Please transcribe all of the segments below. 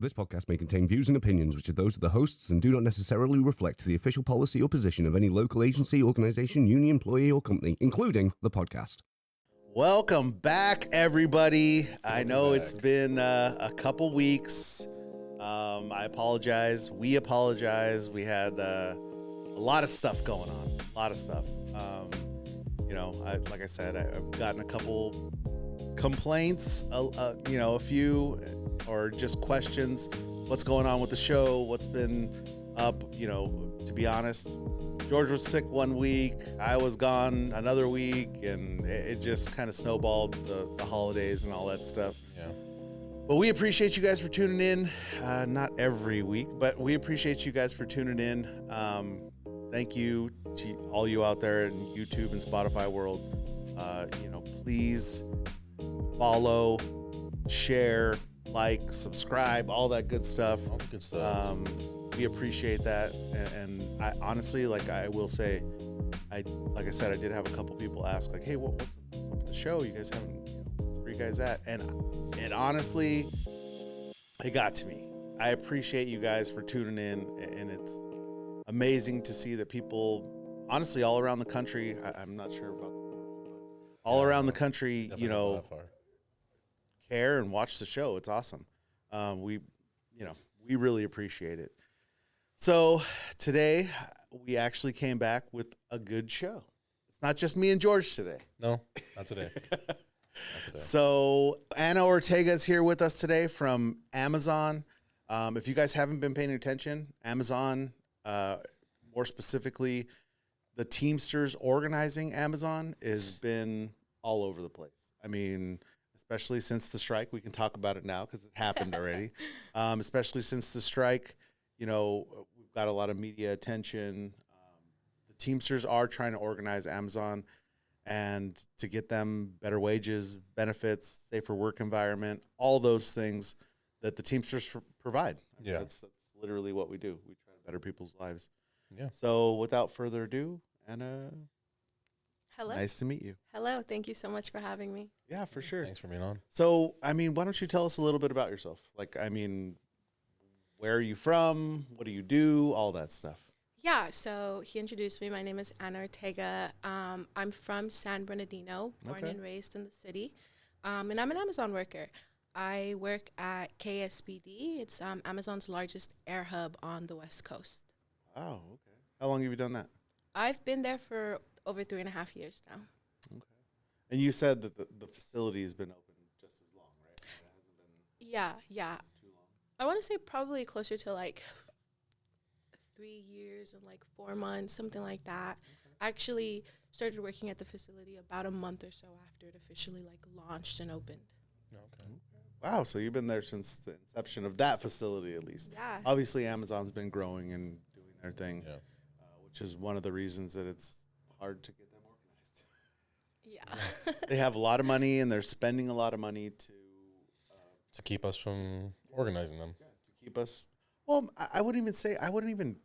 This podcast may contain views and opinions which are those of the hosts and do not necessarily reflect the official policy or position of any local agency, organization, union, employee, or company, including the podcast. Welcome back, everybody. I know it's been a couple weeks. I apologize. We apologize. We had a lot of stuff going on. A lot of stuff. Like I said, I've gotten a couple complaints, a few, or just questions. What's going on with the show? What's been up? To be honest, George was sick one week. I was gone another week, and it just kind of snowballed the holidays and all that stuff. Yeah. But we appreciate you guys for tuning in. Not every week, but we appreciate you guys for tuning in. Thank you to all you out there in YouTube and Spotify world. Please follow, share, like, subscribe, all that good stuff. All the good stuff. We appreciate that, and I honestly, I will say, I did have a couple people ask, like, hey, what's up with the show? You guys haven't, where you guys at? And honestly, it got to me. I appreciate you guys for tuning in, and it's amazing to see that people, honestly, all around the country, I'm not sure about the world, but all around the country, care and watch the show. It's awesome. We really appreciate it. So today we actually came back with a good show. It's not just me and George today. No, not today. So Anna Ortega is here with us today from Amazon. If you guys haven't been paying attention, Amazon, more specifically, the Teamsters organizing Amazon has been all over the place. I mean, especially since the strike. We can talk about it now because it happened already. Especially since the strike, we've got a lot of media attention. The Teamsters are trying to organize Amazon and to get them better wages, benefits, safer work environment, all those things that the Teamsters provide. Yeah. That's literally what we do. We try to better people's lives. Yeah. So without further ado, Anna, Hello. nice to meet you. Hello. Thank you so much for having me. Yeah, for sure. Thanks for being on. So, why don't you tell us a little bit about yourself? Where are you from? What do you do? All that stuff. Yeah, so he introduced me. My name is Anna Ortega. I'm from San Bernardino, born and raised in the city. And I'm an Amazon worker. I work at KSPD. It's Amazon's largest air hub on the West Coast. Oh, okay. How long have you done that? I've been there for over 3.5 years now. Okay. And you said that the facility has been open just as long, right? It hasn't been Yeah. too long. I want to say probably closer to 3 years and 4 months, something like that. Okay. I actually started working at the facility about a month or so after it officially launched and opened. Okay. Wow, so you've been there since the inception of that facility, at least. Yeah. Obviously, Amazon's been growing and doing their thing, Yeah. which is one of the reasons that it's hard to get them organized. Yeah. They have a lot of money, and they're spending a lot of money To keep us from organizing them. to keep us. Well, I wouldn't even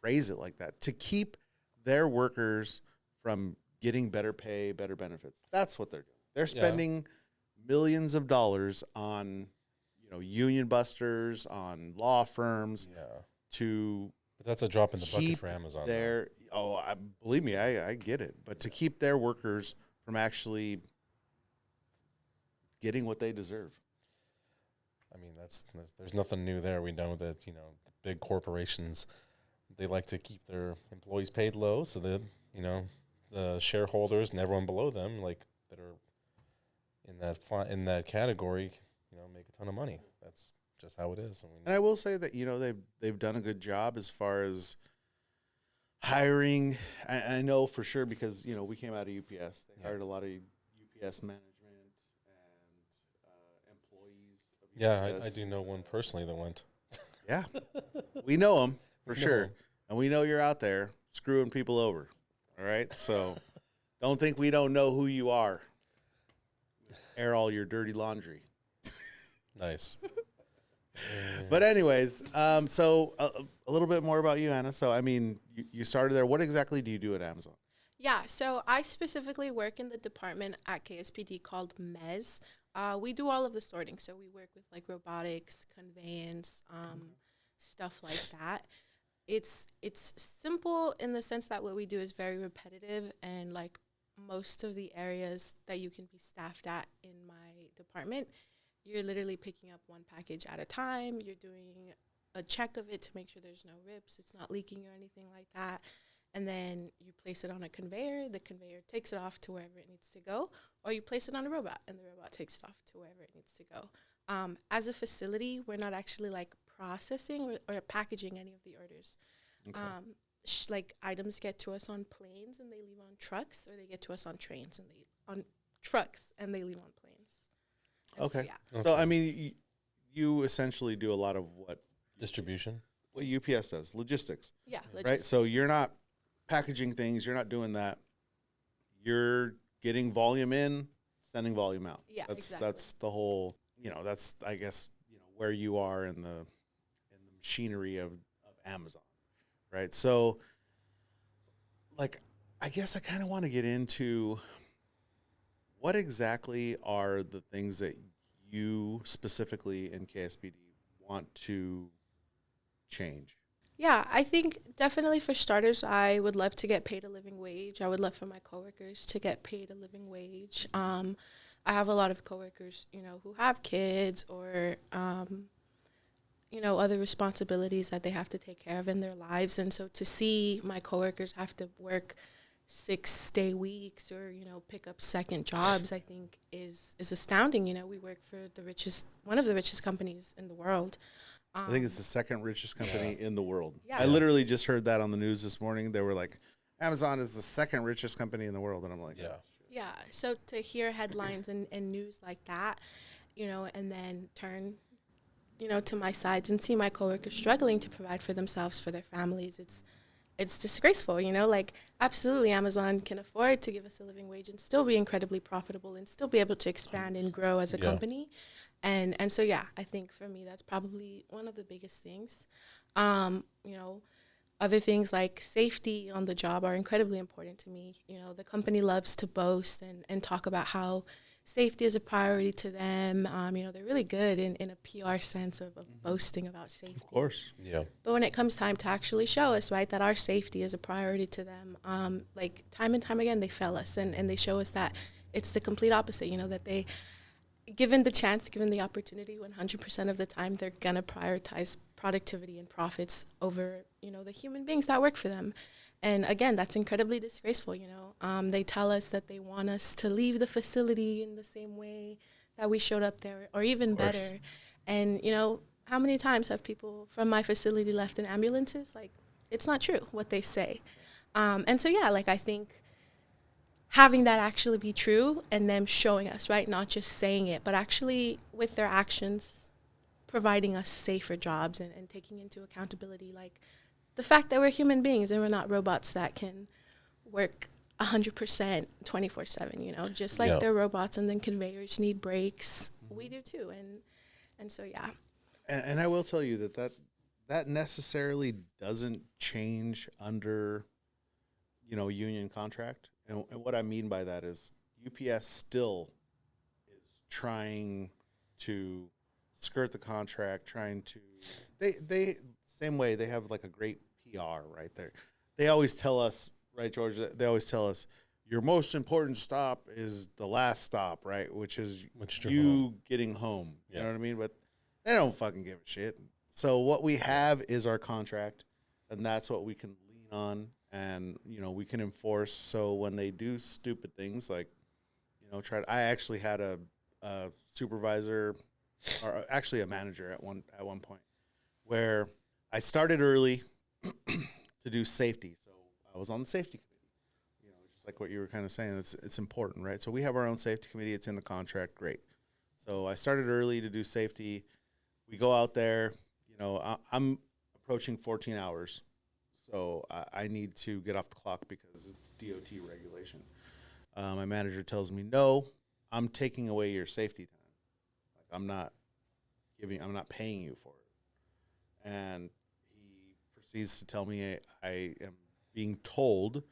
phrase it like that. To keep their workers from getting better pay, better benefits. That's what they're doing. They're spending millions of dollars on, union busters, on law firms Yeah. to But that's a drop in the bucket keep for Amazon. believe me, I get it. But to keep their workers from actually getting what they deserve. I mean, there's nothing new there. We know that, the big corporations, they like to keep their employees paid low so that, the shareholders and everyone below them, that are in that category, make a ton of money. That's just how it is. And I will say that, they've done a good job as far as hiring. I know for sure because, we came out of UPS. They hired a lot of UPS management and employees of UPS. Yeah, I do know one personally that went. Yeah. We know them for We know sure. 'em. And we know you're out there screwing people over. All right? So don't think we don't know who you are. Air all your dirty laundry. Nice. But anyways, so a little bit more about you, Anna. So, you started there. What exactly do you do at Amazon? Yeah, so I specifically work in the department at KSPD called MES. We do all of the sorting. So we work with like robotics, conveyance, stuff like that. It's simple in the sense that what we do is very repetitive, and like most of the areas that you can be staffed at in my department, you're literally picking up one package at a time. You're doing a check of it to make sure there's no rips, it's not leaking or anything like that. And then you place it on a conveyor. The conveyor takes it off to wherever it needs to go, or you place it on a robot, and the robot takes it off to wherever it needs to go. As a facility, we're not actually like processing or packaging any of the orders. Okay. Like items get to us on planes and they leave on trucks, or they get to us on trains and they on trucks and they leave on planes. And Okay. So, yeah. So I mean, you essentially do a lot of what Distribution. UPS does, logistics, Yeah. right? So you're not packaging things, you're not doing that. You're getting volume in, sending volume out. Yeah, That's exactly. that's the whole, that's I guess, where you are in the machinery of Amazon, right? So like I guess I kind of want to get into what exactly are the things that you specifically in KSPD want to change. Yeah, I think definitely for starters, I would love to get paid a living wage. I would love for my coworkers to get paid a living wage. I have a lot of coworkers, who have kids or, other responsibilities that they have to take care of in their lives. And so to see my coworkers have to work 6-day weeks or, pick up second jobs, I think is astounding. We work for one of the richest companies in the world. I think it's the second richest company in the world. Yeah. I literally just heard that on the news this morning. They were like, Amazon is the second richest company in the world. And I'm like, Yeah. Yeah, so to hear headlines and news like that, and then turn, to my sides and see my coworkers struggling to provide for themselves, for their families, it's disgraceful, like absolutely Amazon can afford to give us a living wage and still be incredibly profitable and still be able to expand and grow as a company. And so, yeah, I think for me, that's probably one of the biggest things. Other things like safety on the job are incredibly important to me. The company loves to boast and talk about how safety is a priority to them. They're really good in a PR sense of boasting about safety. of course. Yeah. But when it comes time to actually show us, right, that our safety is a priority to them, like time and time again, they fail us and they show us that it's the complete opposite, that they, given the chance, given the opportunity, 100% of the time, they're going to prioritize productivity and profits over, the human beings that work for them. And again, that's incredibly disgraceful, They tell us that they want us to leave the facility in the same way that we showed up there, or even better. And, how many times have people from my facility left in ambulances? Like, it's not true what they say. And so, yeah, like I think having that actually be true and them showing us, right, not just saying it, but actually with their actions providing us safer jobs and taking into accountability, like the fact that we're human beings and we're not robots that can work 100% 24/7, just like they're robots and then conveyors need breaks. We do too. And so, yeah. And I will tell you that necessarily doesn't change under, union contract. And what I mean by that is UPS still is trying to skirt the contract, they same way they have like a great PR right there. They always tell us, right, George, they always tell us your most important stop is the last stop, right? Which is you getting home. You know what I mean? But they don't fucking give a shit. So what we have is our contract, and that's what we can lean on and, we can enforce. So when they do stupid things like, I actually had a supervisor or actually a manager at one point where I started early to do safety. So I was on the safety committee, just like what you were kind of saying, it's important, right? So we have our own safety committee. It's in the contract. Great. So I started early to do safety. We go out there, I'm approaching 14 hours. So I need to get off the clock because it's DOT regulation. My manager tells me, no, I'm taking away your safety time. Like I'm not paying you for it. And he proceeds to tell me I am being told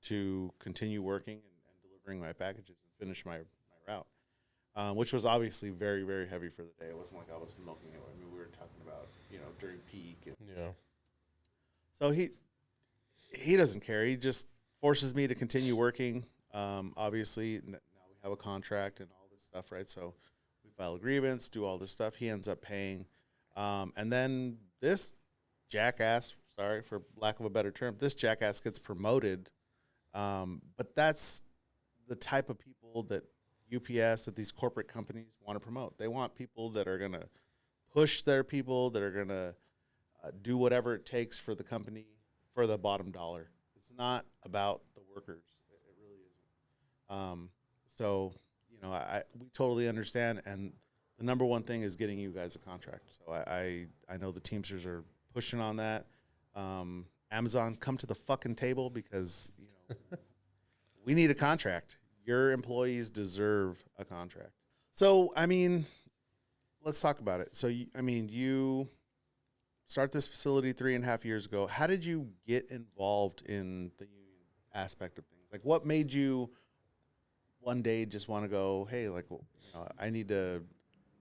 to continue working and delivering my packages and finish my route. which was obviously very, very heavy for the day. It wasn't like I was milking it. I mean, we were talking about, during peak. And Yeah. so he doesn't care. He just forces me to continue working. Obviously, now we have a contract and all this stuff, right? So we file a grievance, do all this stuff. He ends up paying. And then this jackass, sorry for lack of a better term, this jackass gets promoted. But that's the type of people that UPS, that these corporate companies want to promote. They want people that are going to push their people, that are going to do whatever it takes for the company, for the bottom dollar. It's not about the workers. It really isn't. So, we totally understand. And the number one thing is getting you guys a contract. So I know the Teamsters are pushing on that. Amazon, come to the fucking table because, we need a contract. Your employees deserve a contract. So, I mean, let's talk about it. So, you start this facility 3.5 years ago. How did you get involved in the union aspect of things? Like, what made you one day just want to go, hey, I need to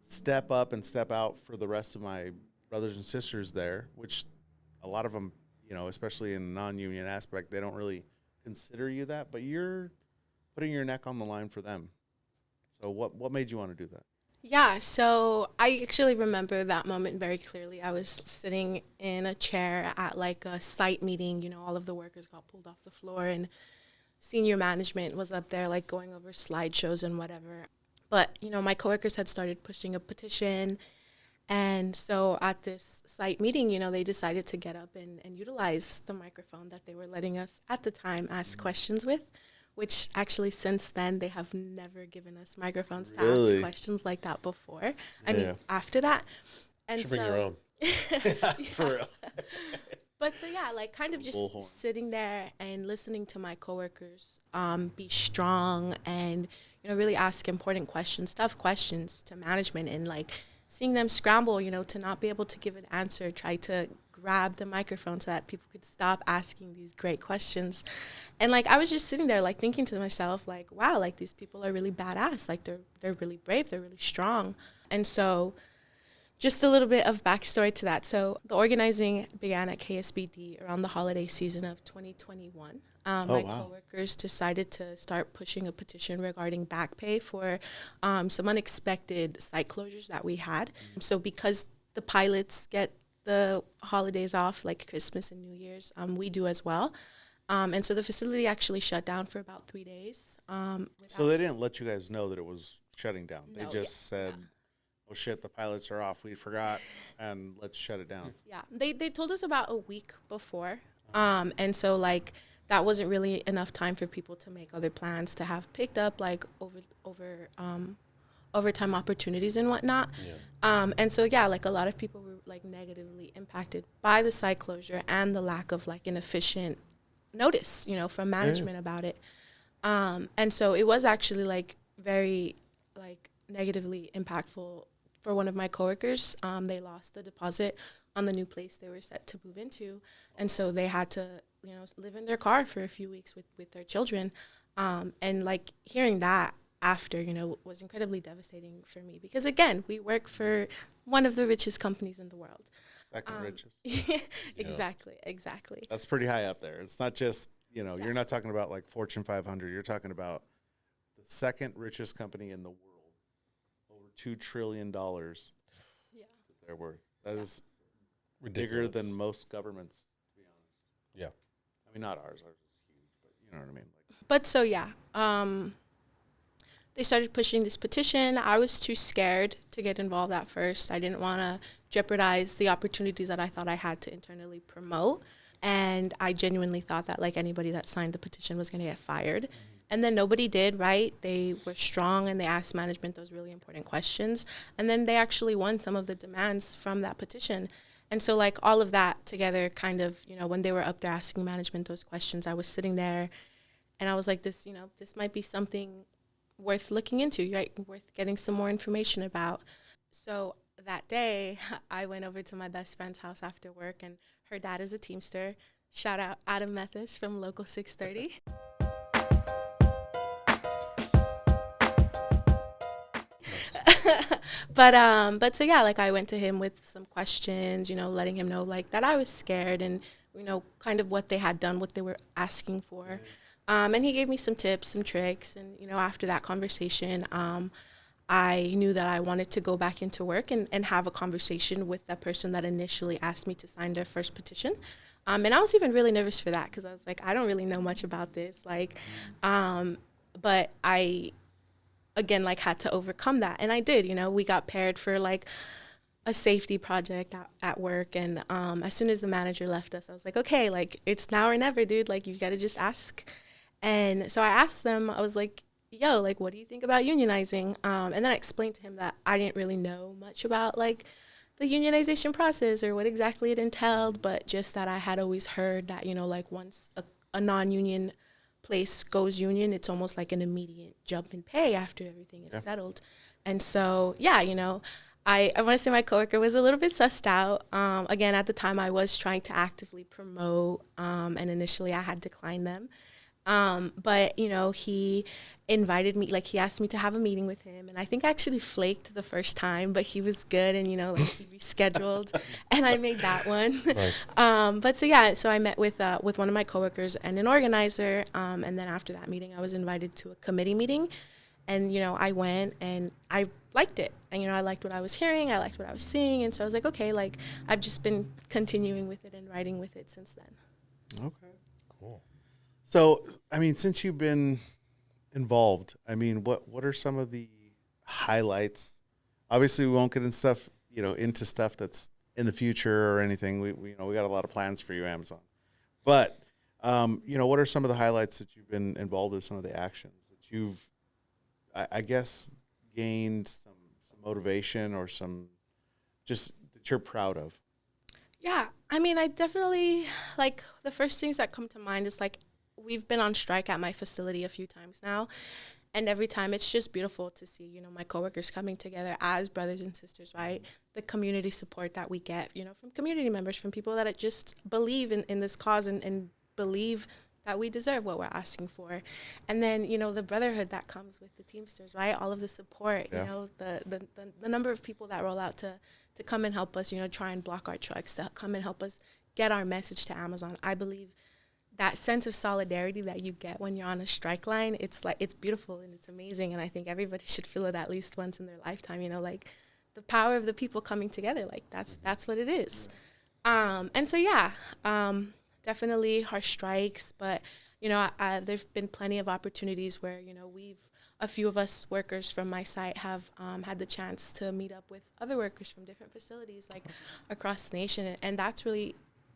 step up and step out for the rest of my brothers and sisters there, which a lot of them, especially in the non-union aspect, they don't really consider you that, but you're putting your neck on the line for them. So what made you want to do that? Yeah, so I actually remember that moment very clearly. I was sitting in a chair at like a site meeting, all of the workers got pulled off the floor and senior management was up there like going over slideshows and whatever. But, my coworkers had started pushing a petition. And so at this site meeting, they decided to get up and utilize the microphone that they were letting us at the time ask questions with, which actually since then they have never given us microphones to ask questions like that before. I mean, after that. And Should bring your own. For real. But so, yeah, like kind of just sitting there and listening to my coworkers be strong and, really ask important questions, tough questions to management, and like seeing them scramble, to not be able to give an answer, try to grab the microphone so that people could stop asking these great questions. And like I was just sitting there like thinking to myself like, wow, like these people are really badass. Like they're really brave, they're really strong. And so just a little bit of backstory to that. So the organizing began at KSBD around the holiday season of 2021. My coworkers decided to start pushing a petition regarding back pay for some unexpected site closures that we had. So because the pilots get the holidays off, like Christmas and New Year's, we do as well. And so the facility actually shut down for about 3 days. So they didn't let you guys know that it was shutting down. No, They just said, oh shit, the pilots are off. We forgot, and let's shut it down. Yeah, they told us about a week before. And so like that wasn't really enough time for people to make other plans to have picked up like overtime opportunities and whatnot. Yeah. And so, yeah, like a lot of people were like negatively impacted by the site closure and the lack of like an efficient notice, from management about it. And so it was actually like very like negatively impactful for one of my coworkers. They lost the deposit on the new place they were set to move into. And so they had to, live in their car for a few weeks with their children. And like hearing that after, was incredibly devastating for me because again, we work for one of the richest companies in the world. Second richest. Exactly. That's pretty high up there. It's not just, you're not talking about like Fortune 500. You're talking about the second richest company in the world. Over $2 trillion that they're worth. That is Ridiculous. bigger than most governments, to be honest. Yeah. I mean, not ours. Ours is huge, but you know what I mean? But so, yeah. They started pushing this petition. I was too scared to get involved at first. I didn't want to jeopardize the opportunities that I thought I had to internally promote. And I genuinely thought that like anybody that signed the petition was going to get fired. And then nobody did, right? They were strong and they asked management those really important questions. And then they actually won some of the demands from that petition. And so like all of that together kind of, when they were up there asking management those questions, I was sitting there and I was like, this might be something worth looking into, right? Worth getting some more information about. So that day, I went over to my best friend's house after work, and her dad is a Teamster. Shout out Adam Methis from Local 630. But so yeah, like I went to him with some questions, you know, letting him know like that I was scared and, you know, kind of what they had done, what they were asking for. And he gave me some tips, some tricks. And, you know, after that conversation, I knew that I wanted to go back into work and have a conversation with that person that initially asked me to sign their first petition. And I was even really nervous for that because I was like, I don't really know much about this. Like, but I, again, like had to overcome that. And I did, you know, we got paired for like a safety project at work. And as soon as the manager left us, I was like, okay, like it's now or never, dude. Like you got to just ask. And so I asked them, I was like, yo, like, what do you think about unionizing? And then I explained to him that I didn't really know much about like the unionization process or what exactly it entailed, but just that I had always heard that, you know, like once a non-union place goes union, it's almost like an immediate jump in pay after everything is settled. And so, yeah, you know, I want to say my coworker was a little bit sussed out. Again, at the time I was trying to actively promote, and initially I had declined them. But, you know, he invited me, like he asked me to have a meeting with him. And I think I actually flaked the first time, but he was good. And, you know, like he rescheduled and I made that one. Nice. But so, yeah, so I met with one of my coworkers and an organizer. And then after that meeting, I was invited to a committee meeting. And, you know, I went and I liked it. And, you know, I liked what I was hearing. I liked what I was seeing. And so I was like, okay, like I've just been continuing with it and writing with it since then. Okay. Cool. So, I mean, since you've been involved, I mean, what are some of the highlights? Obviously, we won't get into stuff that's in the future or anything. We got a lot of plans for you, Amazon. But, what are some of the highlights that you've been involved with, some of the actions that you've, I guess, gained some motivation or some just that you're proud of? Yeah, I mean, I definitely, like, the first things that come to mind is, like, we've been on strike at my facility a few times now, and every time it's just beautiful to see, you know, my coworkers coming together as brothers and sisters, right? The community support that we get, you know, from community members, from people that just believe in this cause and believe that we deserve what we're asking for. And then, you know, the brotherhood that comes with the Teamsters, right? All of the support, you know, the number of people that roll out to come and help us, you know, try and block our trucks, to come and help us get our message to Amazon. I believe that sense of solidarity that you get when you're on a strike line, it's like, it's beautiful and it's amazing. And I think everybody should feel it at least once in their lifetime, you know, like the power of the people coming together. Like that's what it is. And so, yeah, definitely harsh strikes, but, you know, there've been plenty of opportunities where, you know, a few of us workers from my site have had the chance to meet up with other workers from different facilities, like across the nation. And that's really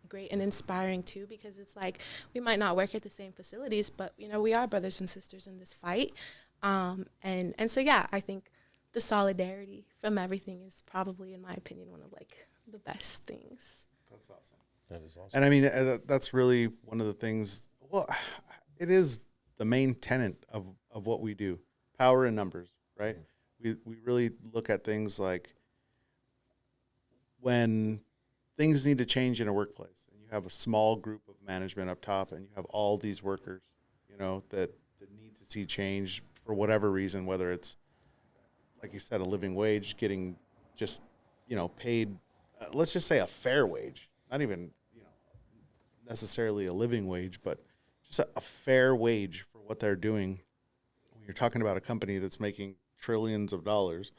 great and inspiring too, because it's like we might not work at the same facilities, but, you know, we are brothers and sisters in this fight. And so, yeah, I think the solidarity from everything is probably, in my opinion, one of like the best things. That's awesome. That is awesome. And I mean, that's really one of the things. Well, it is the main tenet of what we do: power in numbers, right? We really look at things like when things need to change in a workplace, and you have a small group of management up top, and you have all these workers, you know, that need to see change for whatever reason, whether it's, like you said, a living wage, getting just, you know, paid, let's just say a fair wage, not even, you know, necessarily a living wage, but just a fair wage for what they're doing. When you're talking about a company that's making trillions of dollars,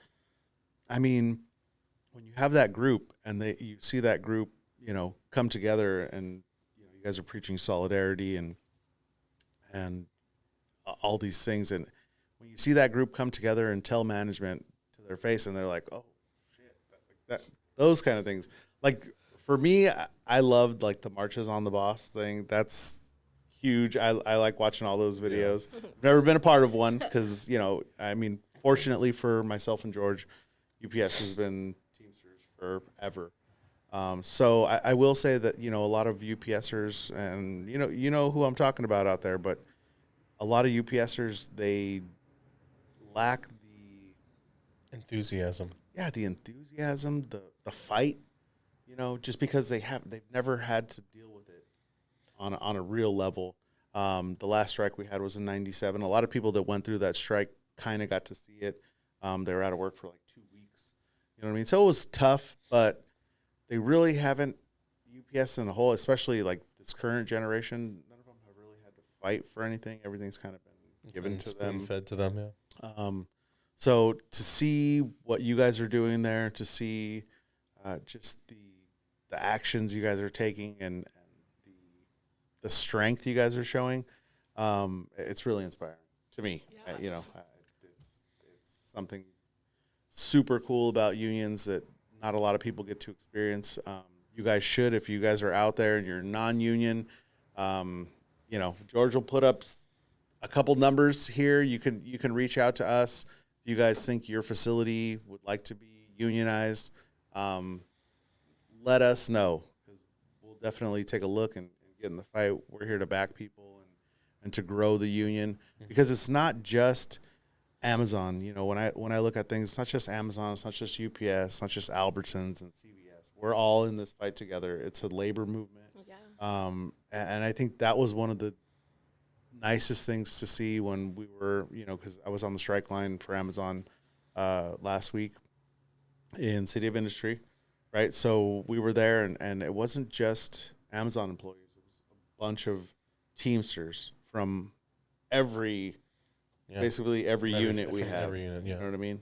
I mean, when you have that group and you see that group, you know, come together, and, you know, you guys are preaching solidarity and all these things, and when you see that group come together and tell management to their face, and they're like, oh shit, that those kind of things. Like for me, I loved like the Marches on the Boss thing. That's huge. I like watching all those videos. Yeah. Never been a part of one because, you know, I mean, fortunately for myself and George, UPS has been Teamsters forever. So I will say that, you know, a lot of UPSers, and you know who I'm talking about out there, but a lot of UPSers, they lack the Enthusiasm. Yeah, the enthusiasm, the fight, you know, just because they've never had to deal with it on a real level. The last strike we had was in '97. A lot of people that went through that strike kind of got to see it. They were out of work for like 2 weeks. You know what I mean? So it was tough, but they really haven't, UPS in a whole, especially like this current generation, none of them have really had to fight for anything. Everything's kind of been given to them. Fed to them, yeah. So to see what you guys are doing there, to see just the actions you guys are taking and the strength you guys are showing, it's really inspiring to me. Yeah. It's something super cool about unions that not a lot of people get to experience. You guys should, if you guys are out there and you're non-union. George will put up a couple numbers here. You can reach out to us if you guys think your facility would like to be unionized. Let us know, because we'll definitely take a look and get in the fight. We're here to back people and to grow the union, because it's not just Amazon. When I look at things, it's not just Amazon, it's not just UPS, it's not just Albertsons and CVS. We're all in this fight together. It's a labor movement. Yeah. And I think that was one of the nicest things to see when we were, because I was on the strike line for Amazon last week in City of Industry, right? So we were there, and it wasn't just Amazon employees. It was a bunch of Teamsters from basically every unit we have. Every unit, yeah. You know what I mean?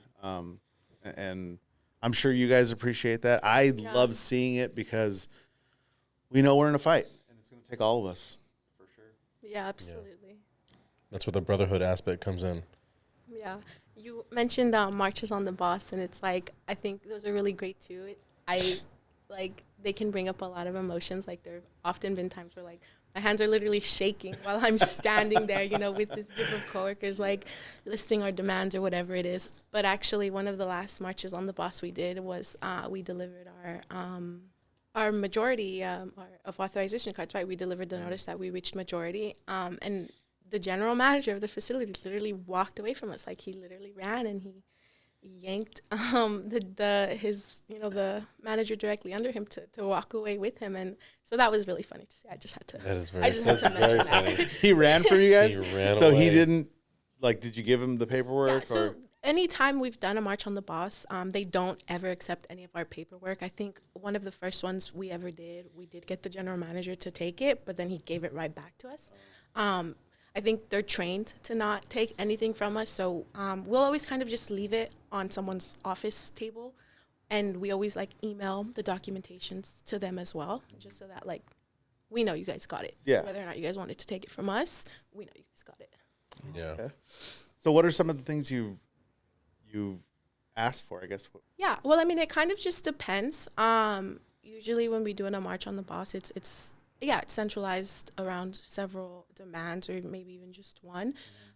And I'm sure you guys appreciate that. I love seeing it, because we know we're in a fight, and it's going to take all of us, for sure. Yeah, absolutely. That's where the brotherhood aspect comes in. Yeah. You mentioned marches on the boss, and it's like, I think those are really great too. They can bring up a lot of emotions. Like, there have often been times where, like, my hands are literally shaking while I'm standing there, with this group of coworkers, like, listing our demands or whatever it is. But actually, one of the last marches on the boss we did was we delivered our majority of authorization cards, right? We delivered the notice that we reached majority, and the general manager of the facility literally walked away from us. Like, he literally ran, and he yanked the manager directly under him to walk away with him. And so that was really funny to see. I just had to mention that. He ran from you guys? He ran so away. He didn't, did you give him the paperwork? Yeah, so anytime we've done a march on the boss, they don't ever accept any of our paperwork. I think one of the first ones we ever did, we did get the general manager to take it, but then he gave it right back to us. I think they're trained to not take anything from us, so we'll always kind of just leave it on someone's office table, and we always email the documentations to them as well, just so that we know you guys got it. Yeah. Whether or not you guys wanted to take it from us, we know you guys got it. Yeah. Okay. So what are some of the things you've asked for, I guess? Yeah, well, I mean, it kind of just depends. Usually when we do a march on the boss, it's centralized around several demands, or maybe even just one.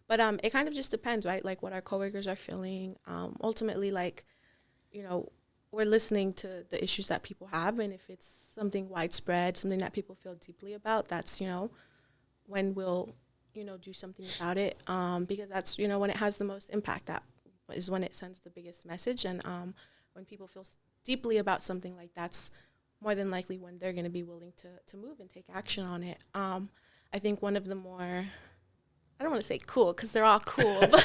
But it kind of just depends, right? Like, what our coworkers are feeling. Ultimately, we're listening to the issues that people have, and if it's something widespread, something that people feel deeply about, that's, when we'll, do something about it, because that's, when it has the most impact. That is when it sends the biggest message. And when people feel deeply about something, that's more than likely when they're going to be willing to move and take action on it. I think one of the more, I don't want to say cool, because they're all cool, but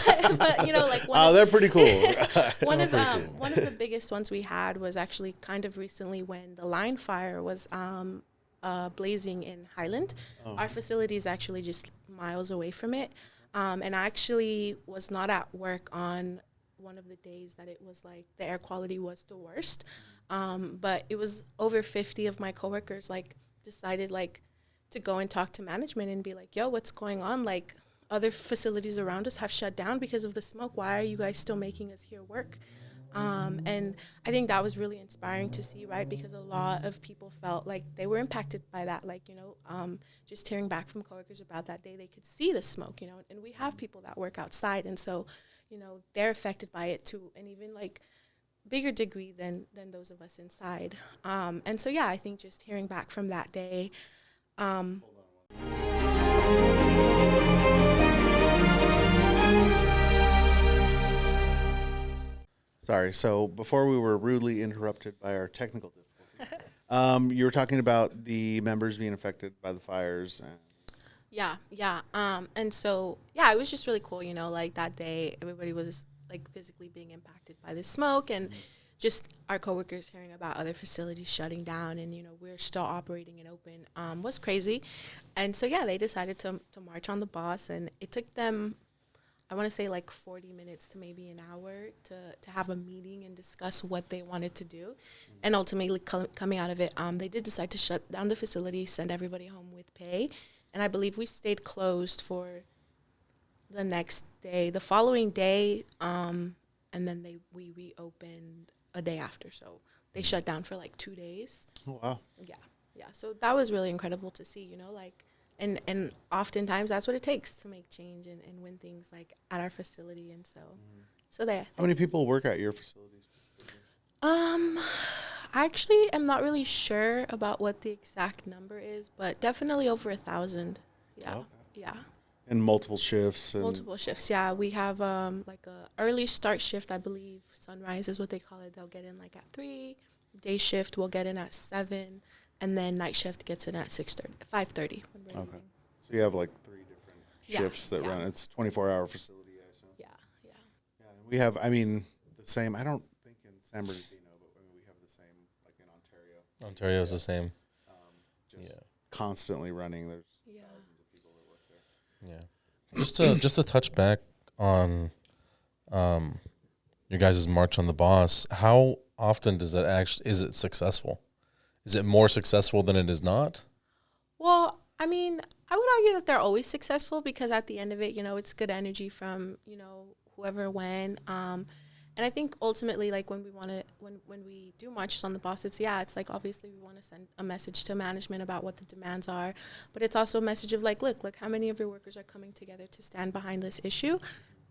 they're pretty cool. one of the biggest ones we had was actually kind of recently, when the line fire was blazing in Highland. Our facility is actually just miles away from it, and I actually was not at work on one of the days that it was the air quality was the worst. But it was over 50 of my coworkers decided to go and talk to management and be like, yo, what's going on? Other facilities around us have shut down because of the smoke. Why are you guys still making us here work? And I think that was really inspiring to see, right? Because a lot of people felt like they were impacted by that. Just hearing back from coworkers about that day, they could see the smoke, and we have people that work outside. And so, they're affected by it to an even bigger degree than those of us inside. And so, yeah, I think just hearing back from that day. Sorry. So before we were rudely interrupted by our technical difficulty, you were talking about the members being affected by the fires. Yeah. And so, yeah, it was just really cool, that day everybody was like physically being impacted by the smoke, and just our coworkers hearing about other facilities shutting down, and we're still operating and open, was crazy. And so they decided to march on the boss, and it took them, I want to say, like 40 minutes to maybe an hour to have a meeting and discuss what they wanted to do. And ultimately coming out of it, they did decide to shut down the facility, send everybody home with pay. And I believe we stayed closed for the next day, the following day, and then we reopened a day after. So they shut down for like 2 days. Oh, wow. Yeah. So that was really incredible to see, and oftentimes that's what it takes to make change and win things like at our facility. And so there. How many people work at your facilities? I actually am not really sure about what the exact number is, but definitely over 1,000. Yeah. Okay. Yeah. And multiple shifts. And Multiple shifts. Yeah. We have like a early start shift, I believe. Sunrise is what they call it. They'll get in like at 3. Day shift will get in at 7. And then night shift gets in at 5:30. Okay. So you have like 3 different shifts that run. It's 24-hour facility, I assume. Yeah. Yeah. We have, the same. I don't think in San Bernardino, but we have the same like in Ontario. Ontario's the same. Just constantly running. There's thousands of people that work there. Yeah. Just to touch back on your guys' march on the boss, how often does that is it successful? Is it more successful than it is not? Well, I mean, I would argue that they're always successful because at the end of it, it's good energy from, whoever went. And I think ultimately, like when we do marches on the boss, it's like obviously we want to send a message to management about what the demands are, but it's also a message of like, look how many of your workers are coming together to stand behind this issue.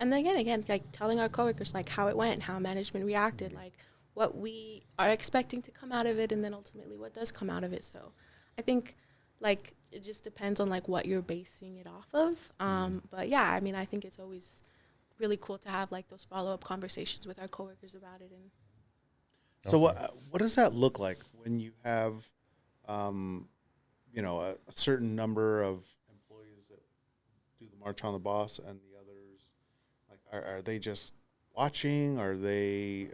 And then again, like telling our coworkers like how it went, how management reacted, like what we are expecting to come out of it, and then ultimately what does come out of it. So I think like it just depends on like what you're basing it off of. But I mean, I think it's always really cool to have like those follow-up conversations with our coworkers about it. And so what does that look like when you have, a certain number of employees that do the march on the boss and the others, like are they just watching? Are they,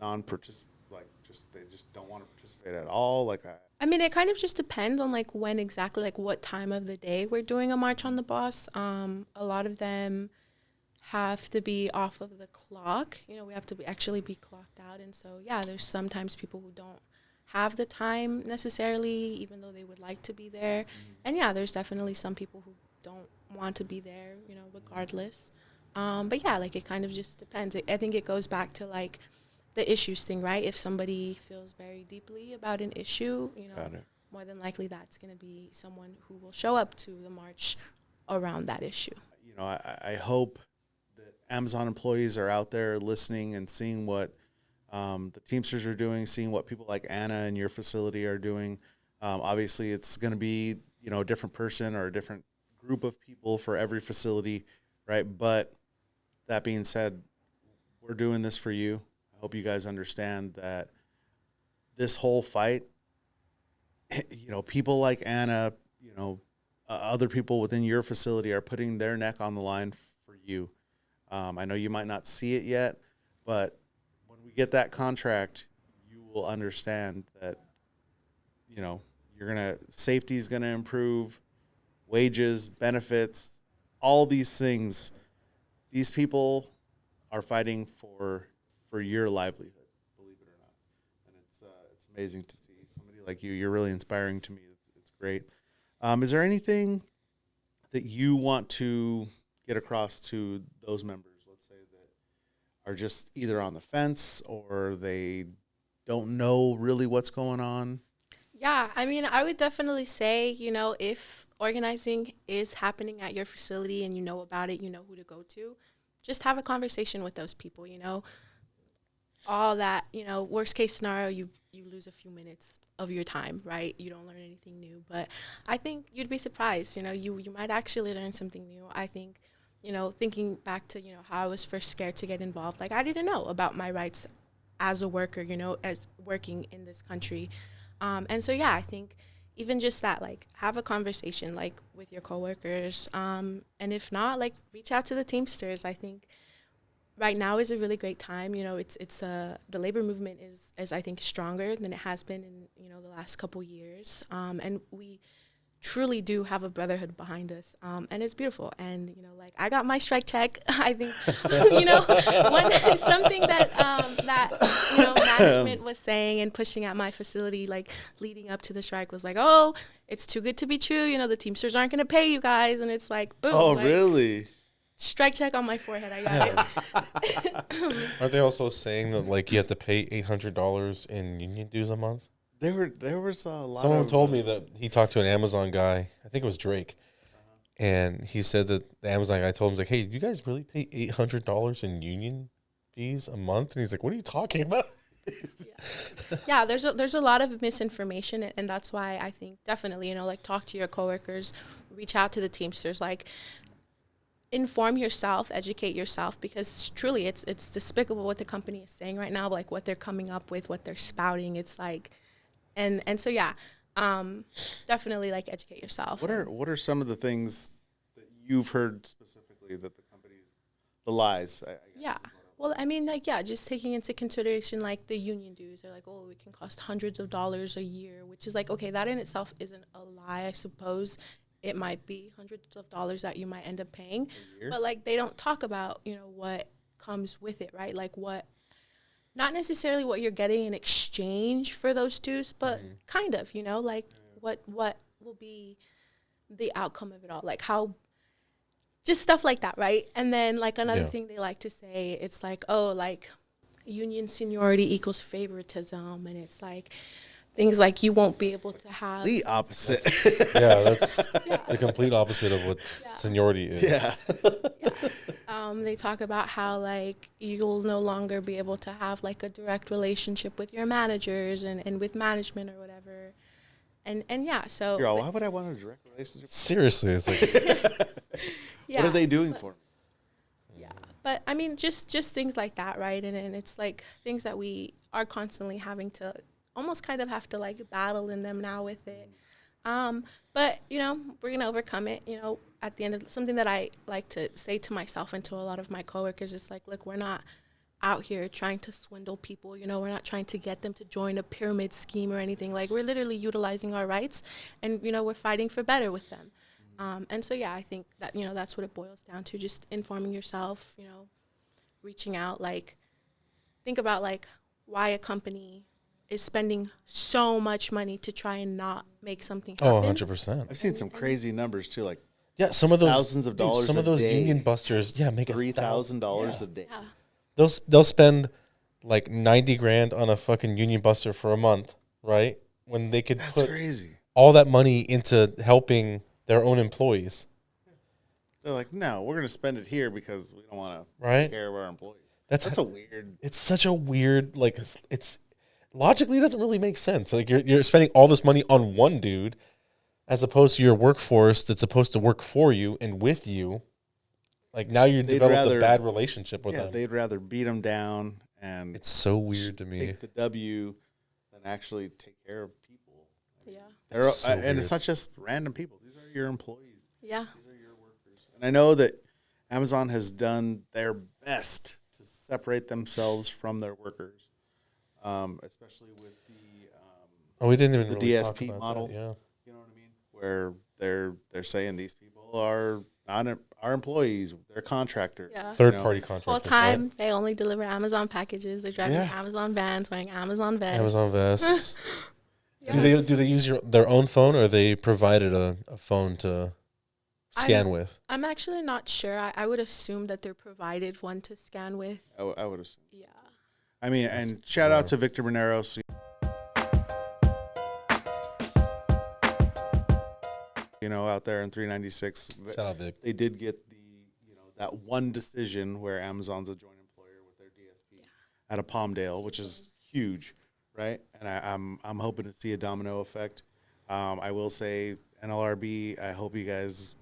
non-participant, like they just don't want to participate at all? Like I mean, it kind of just depends on like when exactly, like what time of the day we're doing a march on the boss. A lot of them have to be off of the clock. We have to actually be clocked out. And so, there's sometimes people who don't have the time necessarily, even though they would like to be there. And there's definitely some people who don't want to be there, regardless. But like it kind of just depends. I think it goes back to like the issues thing, right? If somebody feels very deeply about an issue, more than likely that's going to be someone who will show up to the march around that issue. I hope that Amazon employees are out there listening and seeing what the Teamsters are doing, seeing what people like Anna in your facility are doing. Obviously, it's going to be, a different person or a different group of people for every facility, right? But that being said, we're doing this for you. I hope you guys understand that this whole fight, people like Anna, other people within your facility are putting their neck on the line for you. I know you might not see it yet, but when we get that contract, you will understand that, safety is going to improve, wages, benefits, all these things. These people are fighting for your livelihood, believe it or not. And it's amazing to see somebody like you. You're really inspiring to me. It's great. Is there anything that you want to get across to those members, let's say, that are just either on the fence or they don't know really what's going on? Yeah, I mean, I would definitely say, if organizing is happening at your facility and you know about it, you know who to go to, just have a conversation with those people, all that, worst case scenario, you lose a few minutes of your time, right? You don't learn anything new, but I think you'd be surprised, you might actually learn something new. I think, thinking back to, how I was first scared to get involved, like I didn't know about my rights as a worker, as working in this country. And so, I think even just that, like have a conversation like with your coworkers. And if not, like reach out to the Teamsters. I think right now is a really great time. You know, it's the labor movement is I think stronger than it has been in, you know, the last couple years. And we truly do have a brotherhood behind us, and it's beautiful. And you know, like, I got my strike check. I think you know, something that that you know, management was saying and pushing at my facility, like leading up to the strike, was like, oh, it's too good to be true. You know, the Teamsters aren't going to pay you guys, and it's like, boom. Oh, like, really? Strike check on my forehead. I got it. Aren't they also saying that like you have to pay $800 in union dues a month? There was a lot. Someone of, told me that he talked to an Amazon guy. I think it was Drake, and he said that the Amazon guy told him, like, "Hey, you guys really pay $800 in union fees a month?" And he's like, "What are you talking about?" Yeah, there's a lot of misinformation, and that's why I think definitely, you know, like, talk to your coworkers, reach out to the Teamsters, like, inform yourself, educate yourself, because truly it's despicable what the company is saying right now, like what they're coming up with, what they're spouting. It's like, and so yeah, definitely, like, educate yourself. What are some of the things that you've heard specifically that the companies, the lies? I guess. Yeah. Well, I mean, like, yeah, just taking into consideration, like, the union dues. They're like, oh, it can cost hundreds of dollars a year, which is like, okay, that in itself isn't a lie, I suppose. It might be hundreds of dollars that you might end up paying, but like, they don't talk about, you know, what comes with it, right? Like, what, not necessarily what you're getting in exchange for those dues, but kind of, you know, like, what will be the outcome of it all, like how, just stuff like that, right? And then, like, another thing they like to say, it's like, oh, like, union seniority equals favoritism, and it's like, things like you won't be able to have The opposite. That's the complete opposite of what seniority is. Yeah. They talk about how, like, you'll no longer be able to have, like, a direct relationship with your managers and with management or whatever. And yeah, so You're all, why would I want a direct relationship? Seriously, it's like, yeah, What are they doing for me? yeah. But I mean, just things like that, right? And it's like things that we are constantly having to almost kind of have to, like, battle in them now with it. But, you know, we're going to overcome it. You know, at the end of something that I like to say to myself and to a lot of my coworkers, it's like, look, we're not out here trying to swindle people. You know, we're not trying to get them to join a pyramid scheme or anything. Like, we're literally utilizing our rights, and, you know, we're fighting for better with them. And so, yeah, I think that, you know, that's what it boils down to, just informing yourself, you know, reaching out. Like, think about, like, why a company is spending so much money to try and not make something happen. oh, 100%. I've seen some crazy numbers too, like Yeah, some of those thousands of dollars Some a of those day. union busters, make $3,000 a day. Yeah. They'll spend like 90 grand on a fucking union buster for a month, right? When they could That's put crazy. all that money into helping their own employees, They're like, no, we're going to spend it here because we don't want to right? take care of our employees. That's That's a weird. It's such a weird, like, it's logically it doesn't really make sense. Like, you're spending all this money on one dude as opposed to your workforce that's supposed to work for you and with you. Like, now you developed a bad relationship with them. They'd rather beat them down and It's so weird to me. take the W than actually take care of people. Yeah. They're, It's so and weird. it's not just random people. These are your employees. Yeah. These are your workers. And I know that Amazon has done their best to separate themselves from their workers, especially with the We didn't even the really DSP talk about model. that, yeah. you know what I mean, where they're saying these people are not our employees, they're contractors. Yeah. Third-party Full contractors, time, right? they only deliver Amazon packages. They're driving Yeah. Amazon vans, wearing Amazon vests. Amazon vests. Yes. Do they use their own phone, or they provided a phone to scan with? I'm actually not sure. I would assume that they're provided one to scan with. I would assume. Yeah. I mean, and shout out to Victor Moneros. You know, out there in 396, Shout out, Vic. they did get that one decision where Amazon's a joint employer with their DSP out of Palmdale, which is huge, right? And I'm hoping to see a domino effect. I will say, NLRB, I hope you guys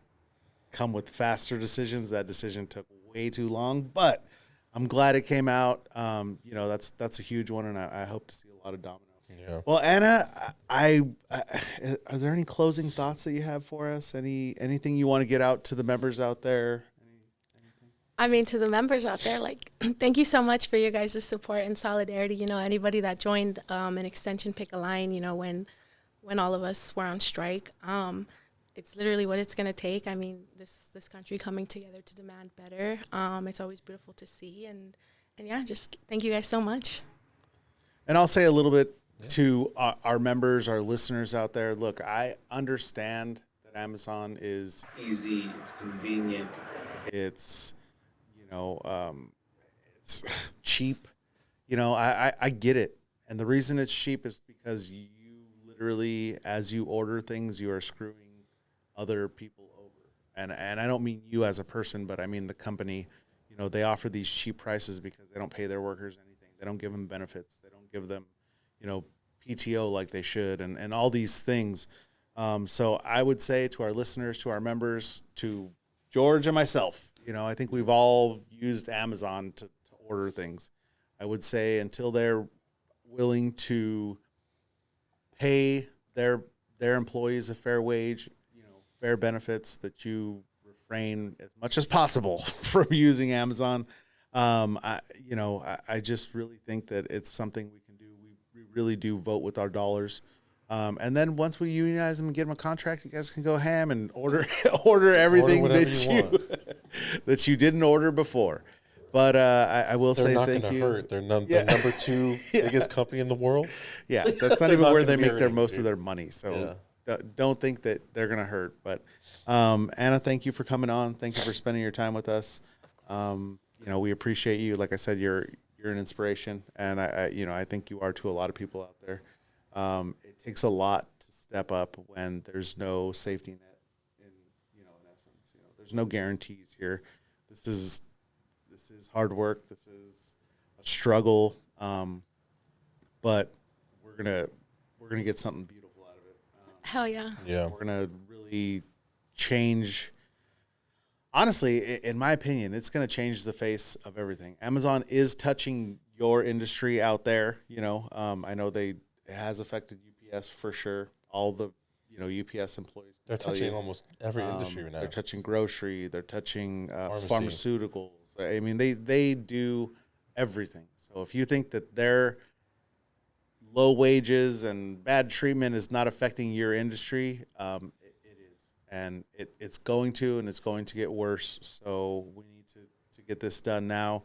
come with faster decisions. That decision took way too long, but I'm glad it came out. That's a huge one, and I hope to see a lot of domino. Yeah. Well, Anna, are there any closing thoughts that you have for us? Anything you want to get out to the members out there? I mean, to the members out there, like, thank you so much for your guys' support and solidarity. You know, anybody that joined an extension Pick a Line, you know, when all of us were on strike, it's literally what it's going to take. I mean, this country coming together to demand better. It's always beautiful to see. And yeah, just thank you guys so much. And I'll say a little bit to our members, our listeners out there. Look, I understand that Amazon is easy, it's convenient, it's, it's cheap. You know, I get it. And the reason it's cheap is because you literally, as you order things, you are screwing other people over. And I don't mean you as a person, but I mean the company. You know, they offer these cheap prices because they don't pay their workers anything. They don't give them benefits. They don't give them, PTO like they should, and all these things. So I would say to our listeners, to our members, to George and myself, I think we've all used Amazon to order things. I would say until they're willing to pay their employees a fair wage, fair benefits, that you refrain as much as possible from using Amazon. I just really think that it's something we can do. We really do vote with our dollars. And then once we unionize them and get them a contract, you guys can go ham and order everything that you didn't order before. But I will say thank you. Hurt. They're the number 2 biggest company in the world. Yeah, that's not even where they make most of their money. So don't think that they're going to hurt. But Anna, thank you for coming on. Thank you for spending your time with us. We appreciate you. Like I said, you're an inspiration, and I think you are to a lot of people out there. It takes a lot to step up when there's no safety net. In essence, there's no guarantees here. This is hard work. This is a struggle. But we're gonna get something beautiful out of it. Hell yeah. Yeah. We're gonna really change. Honestly, in my opinion, it's going to change the face of everything. Amazon is touching your industry out there. I know it has affected UPS for sure. All the, UPS employees. They're touching almost every industry now. They're touching grocery. They're touching pharmaceuticals. I mean, they do everything. So if you think that their low wages and bad treatment is not affecting your industry, and it's going to get worse. So we need to get this done now.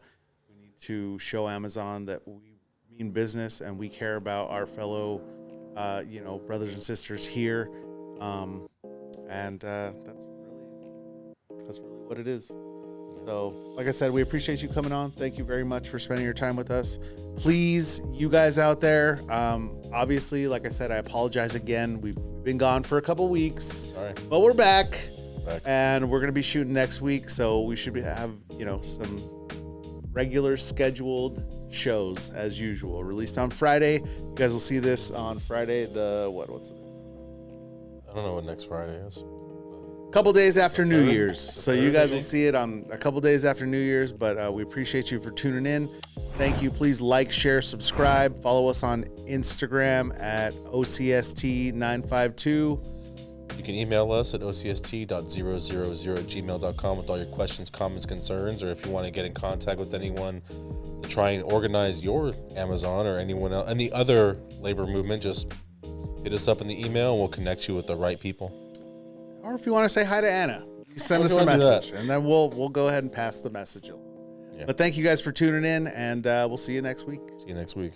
We need to show Amazon that we mean business and we care about our fellow, brothers and sisters here. And that's really what it is. So, like I said, we appreciate you coming on. Thank you very much for spending your time with us. Please, you guys out there, obviously, like I said, I apologize again. We've been gone for a couple weeks, but we're back. And we're going to be shooting next week. So we should have, some regular scheduled shows as usual. Released on Friday. You guys will see this on Friday. What's it? I don't know what next Friday is. Couple days after New Year's. So you guys will see it on a couple days after New Year's, but we appreciate you for tuning in. Thank you. Please like, share, subscribe. Follow us on Instagram at OCST952. You can email us at ocst.000@gmail.com with all your questions, comments, concerns, or if you want to get in contact with anyone to try and organize your Amazon or anyone else, any other labor movement, just hit us up in the email and we'll connect you with the right people. Or if you want to say hi to Anna, you send us a message, and then we'll go ahead and pass the message along. Yeah. But thank you guys for tuning in, and we'll see you next week. See you next week.